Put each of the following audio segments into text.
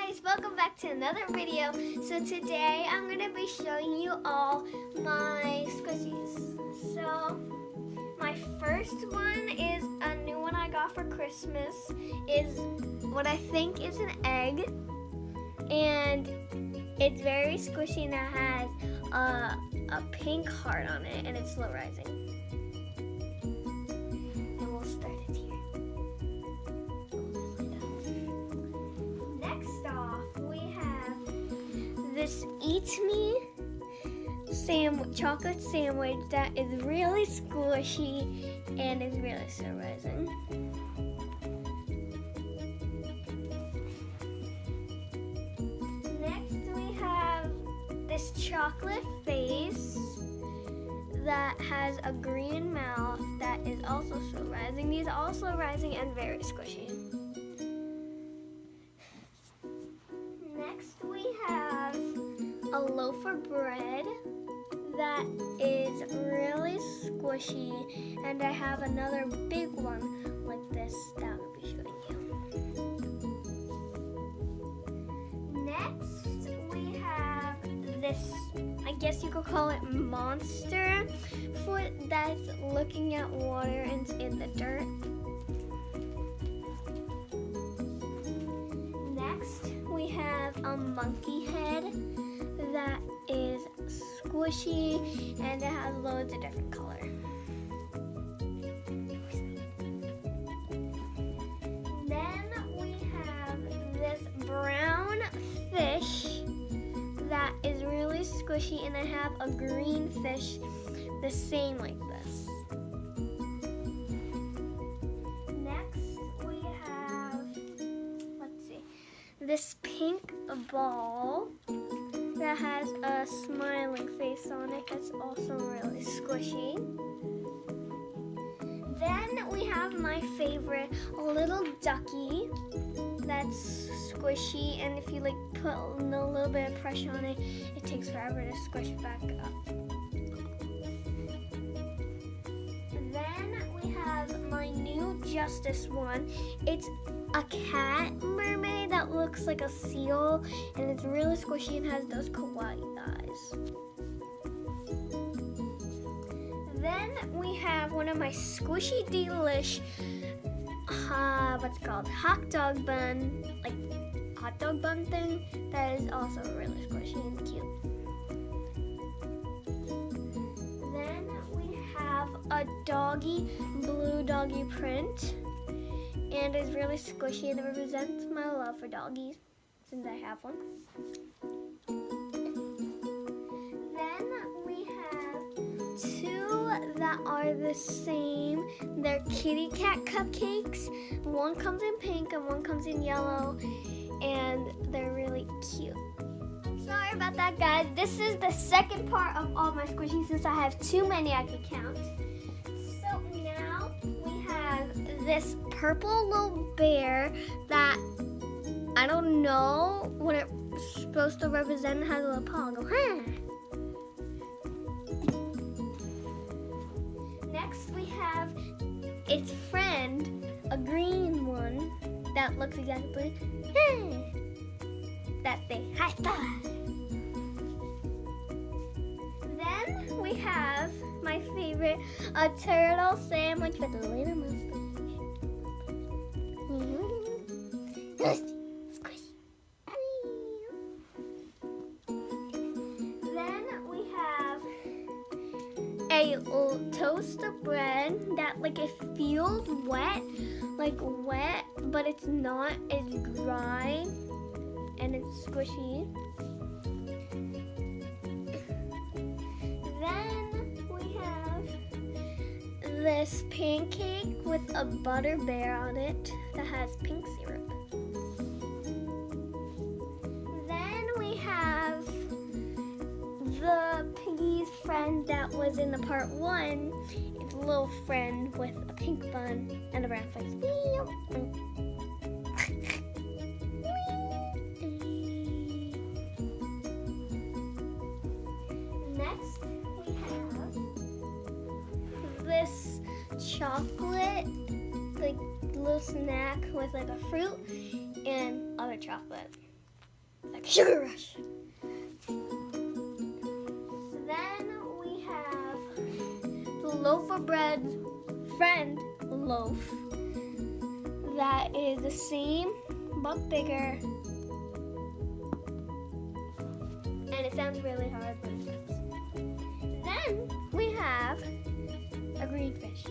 guys, welcome back to another video. So today I'm going to be showing you all my squishies. So my first one is a new one I got for Christmas. Is what I think is an egg, and it's very squishy and it has a pink heart on it and it's slow rising. And we'll start it here. Next off, we have this Eat Me chocolate sandwich that is really squishy and is really slow rising. Next, we have this chocolate face that has a green mouth that is also slow rising. These are all slow rising and very squishy. Next, we have a loaf of bread that is really squishy, and I have another big one like this that I'll be showing you. Next, we have this, I guess you could call it monster foot that's looking at water and it's in the dirt. Next, we have a monkey head that is squishy and it has loads of different colors. Then we have this brown fish that is really squishy, and I have a green fish the same like this. Next we have, let's see, this pink ball that has a smiling face on it. It's also really squishy. Then we have my favorite, a little ducky that's squishy, and if you like put a little bit of pressure on it, it takes forever to squish back up. Then we have my new Justice one. It's a cat mermaid that looks like a seal, and it's really squishy and has those kawaii eyes. Then we have one of my squishy delish, what's it called, hot dog bun, like hot dog bun thing, that is also really squishy and cute. Then we have a doggy, blue doggy print, and is really squishy and it represents my love for doggies since I have one. Then we have two that are the same. They're kitty cat cupcakes. One comes in pink and one comes in yellow, and they're really cute. Sorry about that, guys. This is the second part of all my squishies since I have too many I could count. So now we have this purple little bear that I don't know what it's supposed to represent. It has a little paw. Go, huh? Next we have its friend, a green one that looks exactly that thing. High five. Then we have my favorite, a turtle sandwich with a little mustache. Squish. Then we have a toast of bread that like it feels wet, but it's not. It's dry and it's squishy. Then we have this pancake with a butter bear on it that has pink syrup. Then we have the piggy's friend that was in the part one. It's a little friend with a pink bun and a brown face. Next, we have this chocolate, like little snack with like a fruit and other chocolate. like Sugar Rush. Then we have the loaf of bread friend loaf that is the same but bigger. And it sounds really hard, but it sounds. Then we have a green fish.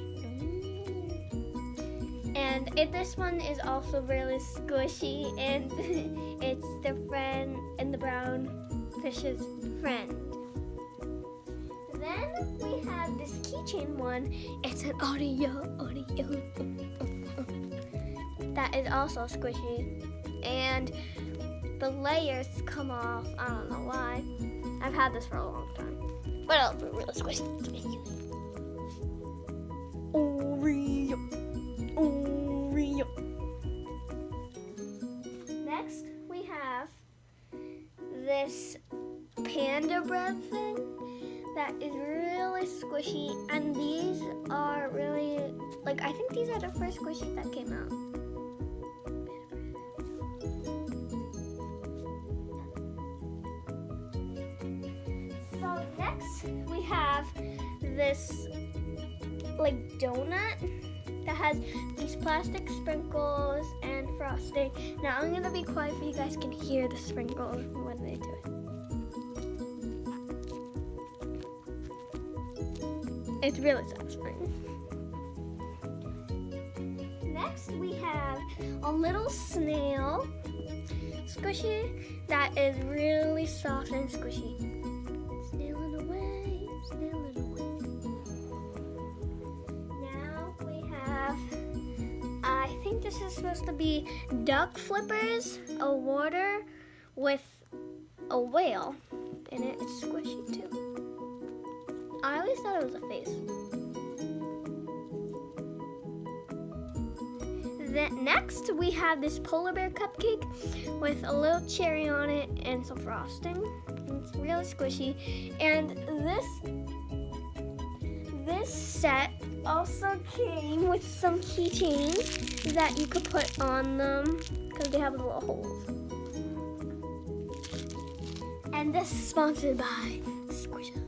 And this one is also really squishy, and it's the friend and the brown fish's friend. Then we have this keychain one. It's an audio. That is also squishy. And the layers come off. I don't know why. I've had this for a long time. But it'll be really squishy. Oreo. Next, we have this panda bread thing that is really squishy, and these are really, like, I think these are the first squishies that came out. So next, we have this, like, donut that has these plastic sprinkles and frosting. Now I'm gonna be quiet so you guys can hear the sprinkles when they do it. It's really satisfying. Next we have a little snail squishy that is really soft and squishy. Snailing away, snailing away. I think this is supposed to be duck flippers, a water with a whale in it. It's squishy too. I always thought it was a face. Then next we have this polar bear cupcake with a little cherry on it and some frosting. It's really squishy. And this set also came with some keychains that you could put on them because they have little holes. And this is sponsored by Squishies.